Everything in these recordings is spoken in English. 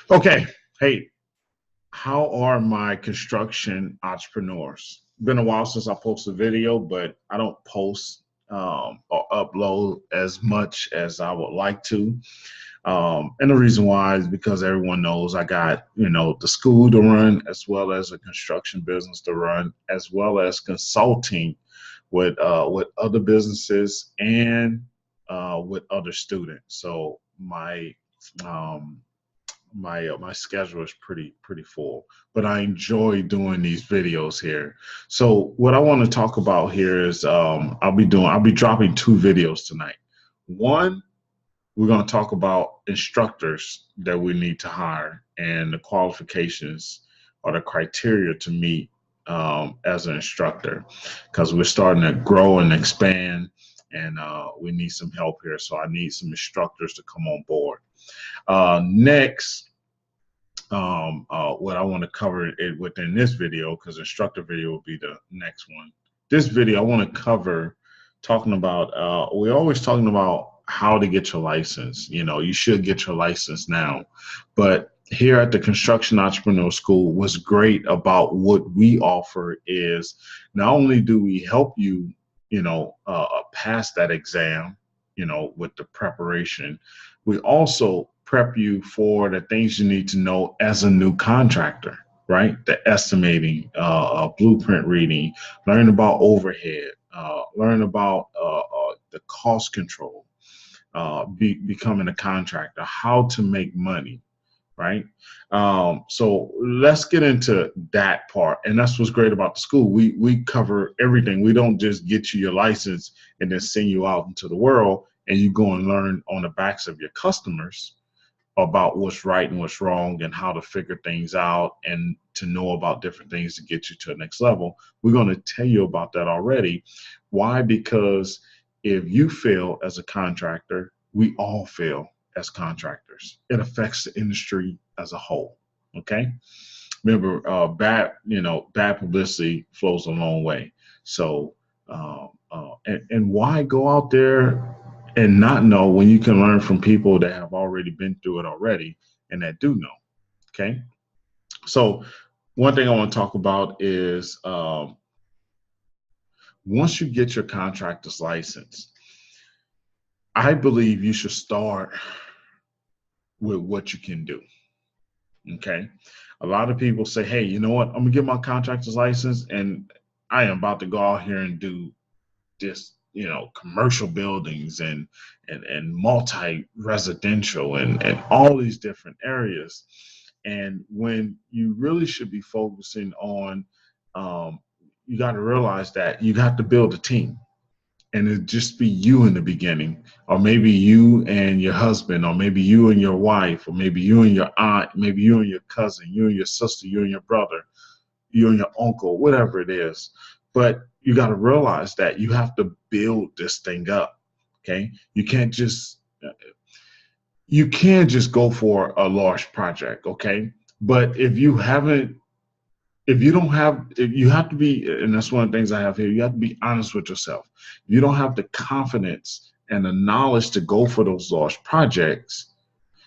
Okay. Hey, how are my construction entrepreneurs? Been a while since I posted a video, but I don't post or upload as much as I would like to. And the reason why is because everyone knows I got, the school to run, as well as a construction business to run, as well as consulting with other businesses and with other students. So um, my schedule is pretty full, but I enjoy doing these videos here. So what I want to talk about here is I'll be dropping two videos tonight. One, we're going to talk about instructors that we need to hire and the qualifications or the criteria to meet as an instructor, because we're starting to grow and expand, and we need some help here. So I need some instructors to come on board. Next, what I want to cover it within this video, because instructor video will be the next one. This video I want to cover talking about, we're always talking about how to get your license. You should get your license now. But here at the Construction Entrepreneur School, what's great about what we offer is not only do we help you, pass that exam, with the preparation, we also prep you for the things you need to know as a new contractor, right? The estimating, blueprint reading, learn about overhead, learn about the cost control, becoming a contractor, how to make money, right? So let's get into that part. And that's what's great about the school. We cover everything. We don't just get you your license and then send you out into the world and you go and learn on the backs of your customers about what's right and what's wrong and how to figure things out and to know about different things to get you to the next level. We're going to tell you about that already. Why? Because if you fail as a contractor, we all fail as contractors. It affects the industry as a whole. Okay. Remember, bad publicity flows a long way. So, and why go out there and not know when you can learn from people that have already been through it already and that do know? Okay. So, one thing I want to talk about is once you get your contractor's license, I believe you should start with what you can do. Okay. A lot of people say, hey, you know what? I'm going to get my contractor's license and I am about to go out here and do this, commercial buildings and multi-residential and all these different areas. And when you really should be focusing on, you got to realize that you got to build a team. And it just be you in the beginning, or maybe you and your husband, or maybe you and your wife, or maybe you and your aunt, maybe you and your cousin, you and your sister, you and your brother, you and your uncle, whatever it is. But you got to realize that you have to build this thing up. Okay, you can't just go for a large project. Okay, but if you don't have, if you have to be, and that's one of the things I have here, you have to be honest with yourself. If you don't have the confidence and the knowledge to go for those large projects,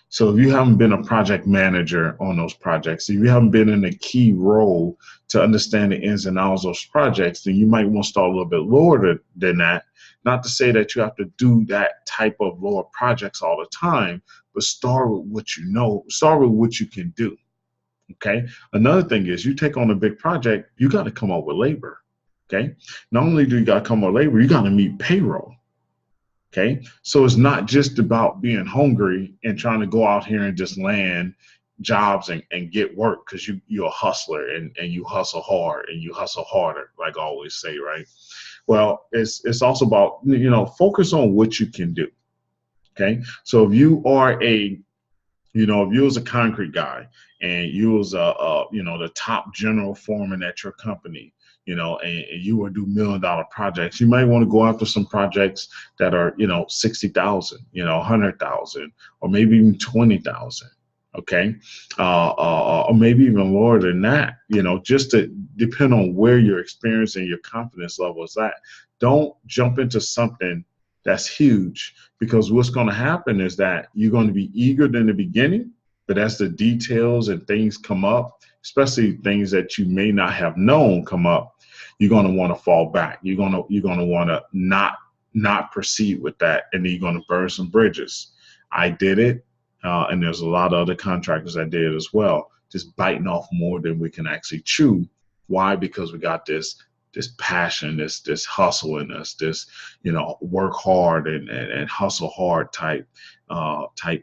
so if you haven't been a project manager on those projects, if you haven't been in a key role to understand the ins and outs of those projects, then you might want to start a little bit lower than that. Not to say that you have to do that type of lower projects all the time, but start with what you know, start with what you can do. Okay. Another thing is you take on a big project, you got to come up with labor. Okay. Not only do you got to come up with labor, you got to meet payroll. Okay. So it's not just about being hungry and trying to go out here and just land jobs and get work because you're a hustler and you hustle hard and you hustle harder, like I always say, right? Well, it's also about, focus on what you can do. Okay. So if you are if you was a concrete guy and you was the top general foreman at your company, and you would do $1 million projects, you might want to go after some projects that are, 60,000, 100,000, or maybe even 20,000. Okay. Or maybe even lower than that, just to depend on where your experience and your confidence level is at. Don't jump into something that's huge, because what's going to happen is that you're going to be eager in the beginning, But as the details and things come up, especially things that you may not have known come up, you're going to want to fall back. You're going to want to not proceed with that, and then you're going to burn some bridges. I did it, and there's a lot of other contractors that did it as well, just biting off more than we can actually chew. Why? Because we got this passion, this hustle in us, this, work hard and hustle hard type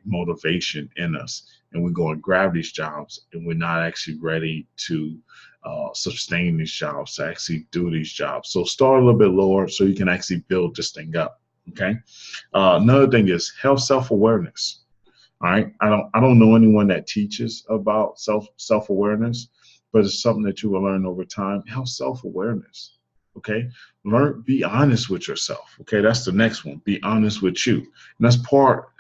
motivation in us. And we go and grab these jobs, and we're not actually ready to sustain these jobs, to actually do these jobs. So start a little bit lower so you can actually build this thing up. Okay. Another thing is self-awareness. All right. I don't know anyone that teaches about self-awareness, but it's something that you will learn over time. Have self-awareness. Okay. Be honest with yourself. Okay. That's the next one. Be honest with you. And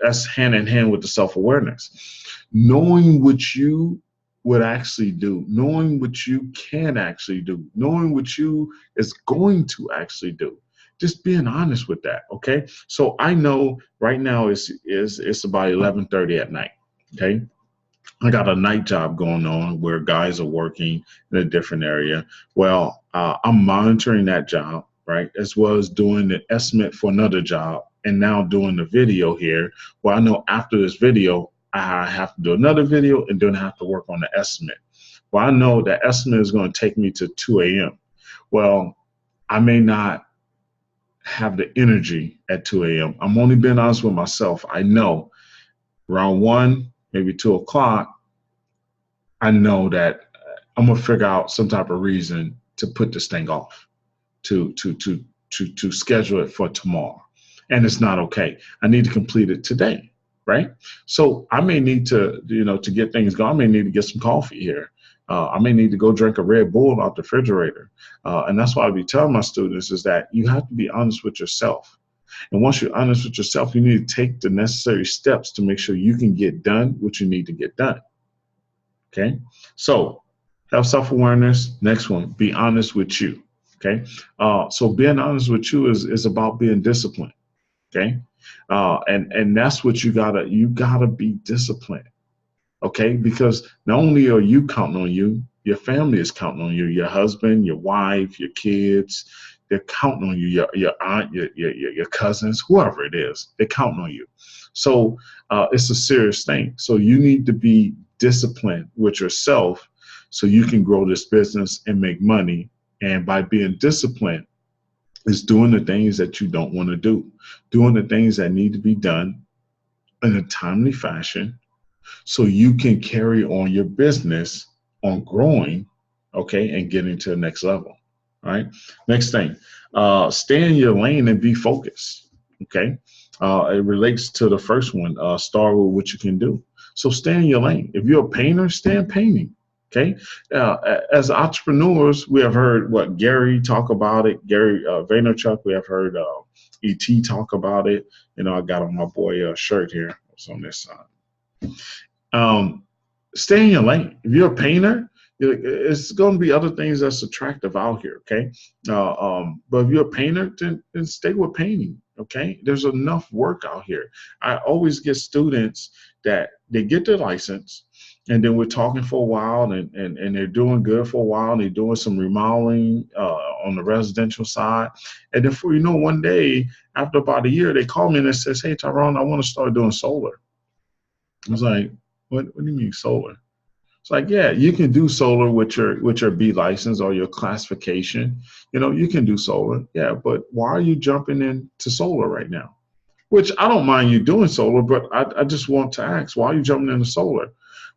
that's hand in hand with the self-awareness. Knowing what you would actually do, knowing what you can actually do, knowing what you is going to actually do. Just being honest with that. Okay. So I know right now it's about 11:30 at night. Okay. I got a night job going on where guys are working in a different area. Well, I'm monitoring that job, right, as well as doing the estimate for another job, and now doing the video here. Well, I know after this video, I have to do another video, and then I have to work on the estimate. Well, I know that estimate is going to take me to 2 a.m. Well, I may not have the energy at 2 a.m. I'm only being honest with myself. I know around 1, maybe 2 o'clock, I know that I'm gonna figure out some type of reason to put this thing off, to schedule it for tomorrow, and it's not okay. I need to complete it today, right? So I may need to, to get things going. I may need to get some coffee here. I may need to go drink a Red Bull out the refrigerator, and that's why I be telling my students is that you have to be honest with yourself. And once you're honest with yourself, you need to take the necessary steps to make sure you can get done what you need to get done. Okay, so have self-awareness. Next one, be honest with you. Okay, so being honest with you is about being disciplined. Okay, and that's what you gotta be disciplined. Okay, because not only are you counting on you, your family is counting on you. Your husband, your wife, your kids, they're counting on you. Your aunt, your cousins, whoever it is, they're counting on you. So it's a serious thing. So you need to be disciplined with yourself so you can grow this business and make money. And by being disciplined is doing the things that you don't want to do, doing the things that need to be done in a timely fashion so you can carry on your business on growing, okay, and getting to the next level. All right. Next thing, stay in your lane and be focused. Okay. It relates to the first one, start with what you can do. So stay in your lane. If you're a painter, stay in painting. Okay. As entrepreneurs, we have heard Gary talk about it. Gary Vaynerchuk, we have heard ET talk about it. I got on my boy shirt here. It's on this side. Stay in your lane. If you're a painter, it's going to be other things that's attractive out here. Okay. But if you're a painter, then stay with painting. Okay. There's enough work out here. I always get students that they get their license, and then we're talking for a while, and they're doing good for a while, and they're doing some remodeling on the residential side. And then before you know, one day, after about a year, they call me and they says, "Hey, Tyrone, I want to start doing solar." I was like, what do you mean solar? It's like, yeah, you can do solar with your B license or your classification. You can do solar. Yeah, but why are you jumping into solar right now? Which I don't mind you doing solar, but I just want to ask, why are you jumping into solar?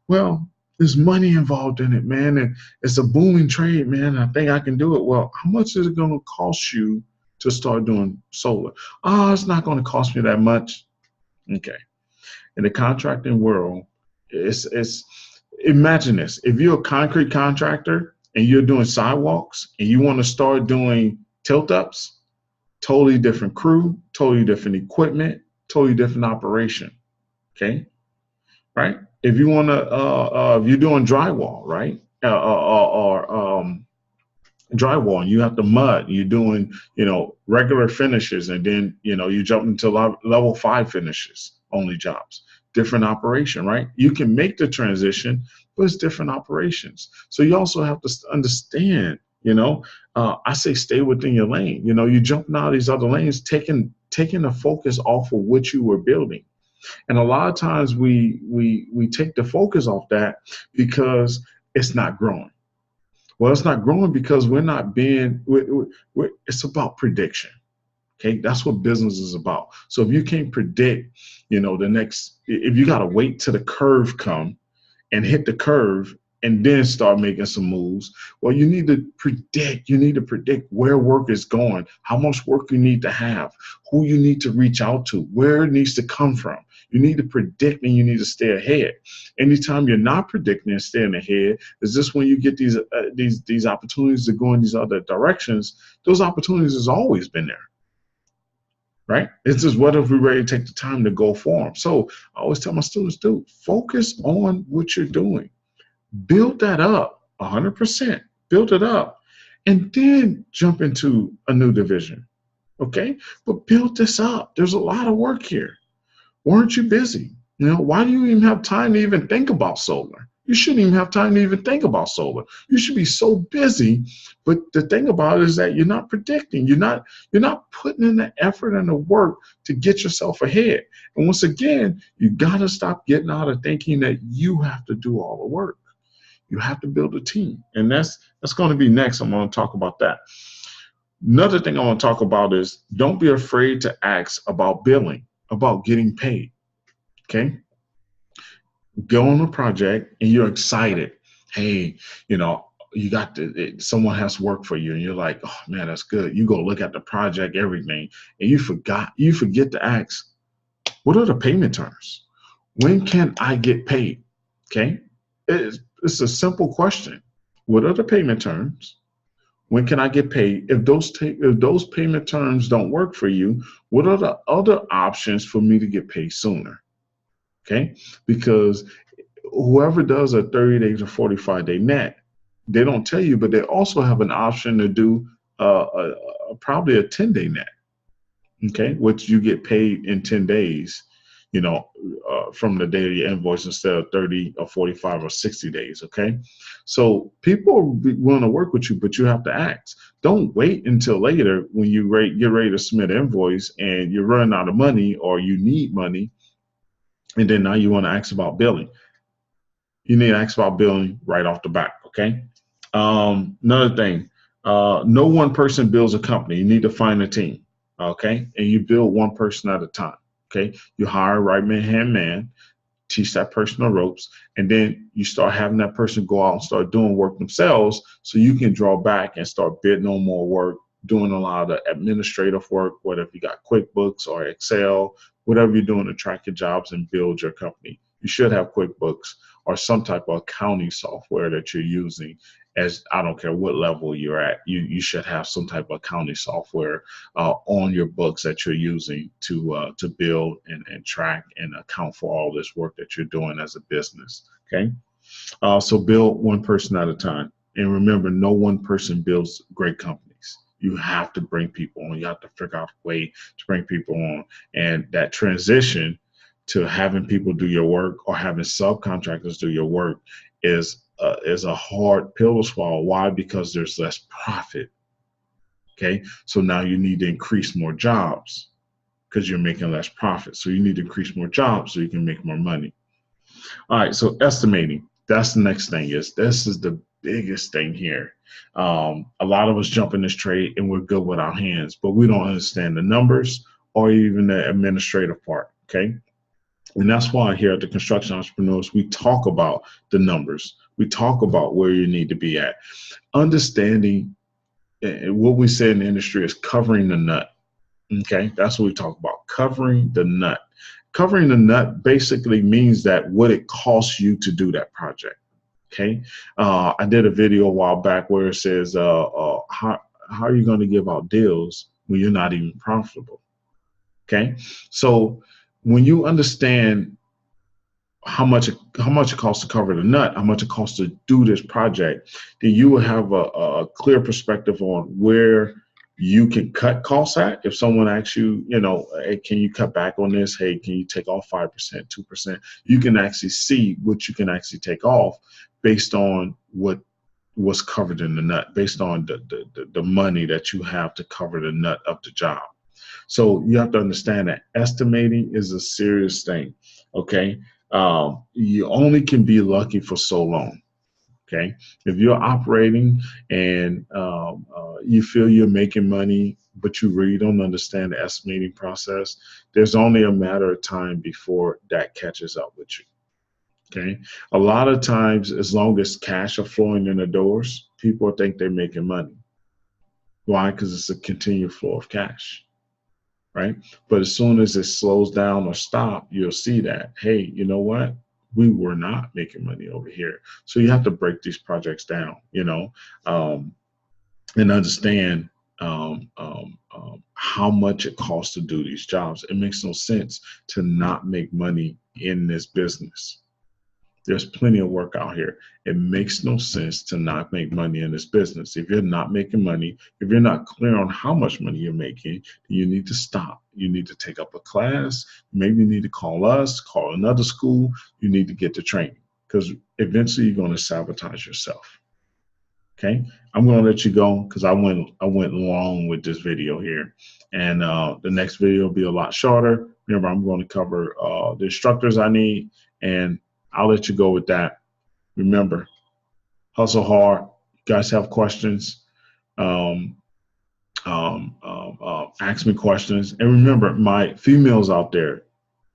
Well, there's money involved in it, man, and it's a booming trade, man. I think I can do it. Well, how much is it going to cost you to start doing solar? Oh, it's not going to cost me that much. Okay. In the contracting world, it's imagine this. If you're a concrete contractor and you're doing sidewalks and you want to start doing tilt-ups, totally different crew, totally different equipment, totally different operation. Okay, right? If you want to, if you're doing drywall, right, or drywall, and you have to mud, you're doing, regular finishes, and then you jump into level 5 finishes only jobs. different operation, right? You can make the transition, but it's different operations. So you also have to understand, I say stay within your lane. You're jumping out of these other lanes, taking the focus off of what you were building. And a lot of times we take the focus off that because it's not growing. Well, it's not growing because we're not being, it's about prediction. Okay, that's what business is about. So if you can't predict, if you got to wait till the curve come and hit the curve and then start making some moves, well, you need to predict. You need to predict where work is going, how much work you need to have, who you need to reach out to, where it needs to come from. You need to predict and you need to stay ahead. Anytime you're not predicting and staying ahead, is this when you get these opportunities to go in these other directions? Those opportunities has always been there. Right? It's just what if we're ready to take the time to go for them. So I always tell my students, focus on what you're doing. Build that up 100%. Build it up. And then jump into a new division. Okay? But build this up. There's a lot of work here. Weren't you busy? Why do you even have time to even think about solar? You shouldn't even have time to even think about solar. You should be so busy. But the thing about it is that you're not predicting. You're not putting in the effort and the work to get yourself ahead. And once again, you got to stop getting out of thinking that you have to do all the work. You have to build a team. And that's going to be next. I'm going to talk about that. Another thing I want to talk about is don't be afraid to ask about billing, about getting paid. Okay? Go on a project and you're excited. Hey, you got someone has work for you and you're like, oh man, that's good. You go look at the project, everything, and you forget to ask, what are the payment terms? When can I get paid? Okay. It's a simple question. What are the payment terms? When can I get paid? If those payment terms don't work for you, what are the other options for me to get paid sooner? Okay, because whoever does a 30 days or 45-day net, they don't tell you, but they also have an option to do probably a 10-day net, okay, which you get paid in 10 days, from the day of your invoice instead of 30 or 45 or 60 days, okay? So people want to work with you, but you have to ask. Don't wait until later when you get ready to submit an invoice and you're running out of money or you need money, and then now you want to ask about billing. You need to ask about billing right off the bat, okay? Another thing, no one person builds a company. You need to find a team, okay? And you build one person at a time, okay? You hire a right-hand man, teach that person the ropes, and then you start having that person go out and start doing work themselves so you can draw back and start bidding on more work, doing a lot of the administrative work, whether if you got QuickBooks or Excel, whatever you're doing to track your jobs and build your company. You should have QuickBooks or some type of accounting software that you're using. As I don't care what level you're at, you should have some type of accounting software on your books that you're using to build and track and account for all this work that you're doing as a business. Okay, so build one person at a time, and remember, no one person builds great companies. You have to bring people on. You have to figure out a way to bring people on, and that transition to having people do your work or having subcontractors do your work is a hard pill to swallow. Why? Because there's less profit. Okay, so now you need to increase more jobs because you're making less profit. So you need to increase more jobs so you can make more money. All right, so estimating. That's the next thing. This is the biggest thing here. A lot of us jump in this trade and we're good with our hands, but we don't understand the numbers or even the administrative part. Okay. And that's why here at the Construction Entrepreneurs, we talk about the numbers. We talk about where you need to be at. Understanding what we say in the industry is covering the nut. Okay, that's what we talk about, covering the nut. Covering the nut basically means that what it costs you to do that project. Okay, I did a video a while back where it says, how are you going to give out deals when you're not even profitable? Okay, so when you understand how much it costs to cover the nut, how much it costs to do this project, then you will have a clear perspective on where you can cut costs at. If someone asks you, you know, hey, can you cut back on this? Hey, can you take off 5%, 2%? You can actually see what you can actually take off based on what was covered in the nut, based on the money that you have to cover the nut of the job. So you have to understand that estimating is a serious thing. Okay. You only can be lucky for so long. Okay. If you're operating and you feel you're making money, but you really don't understand the estimating process, there's only a matter of time before that catches up with you. Okay. A lot of times, as long as cash are flowing in the doors, people think they're making money. Why? Because it's a continued flow of cash. Right. But as soon as it slows down or stop, you'll see that, hey, you know what? We were not making money over here. So you have to break these projects down, you know, and understand how much it costs to do these jobs. It makes no sense to not make money in this business. There's plenty of work out here. It makes no sense to not make money in this business. If you're not making money, if you're not clear on how much money you're making, you need to stop. You need to take up a class. Maybe you need to call us, call another school. You need to get the training, because eventually you're going to sabotage yourself. Okay, I'm going to let you go because I went long with this video here, and the next video will be a lot shorter. Remember, I'm going to cover the instructors I need, and I'll let you go with that. Remember, hustle hard. You guys have questions, ask me questions. And remember, my females out there,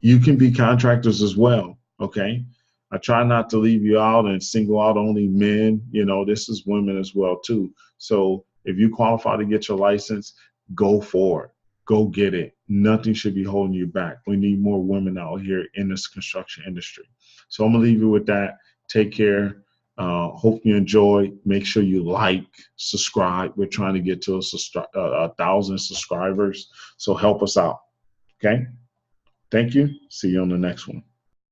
you can be contractors as well, okay? I try not to leave you out and single out only men. You know, this is women as well, too. So if you qualify to get your license, go for it. Go get it. Nothing should be holding you back. We need more women out here in this construction industry. So I'm going to leave you with that. Take care. Hope you enjoy. Make sure you like, subscribe. We're trying to get to 1,000 subscribers. So help us out. Okay? Thank you. See you on the next one.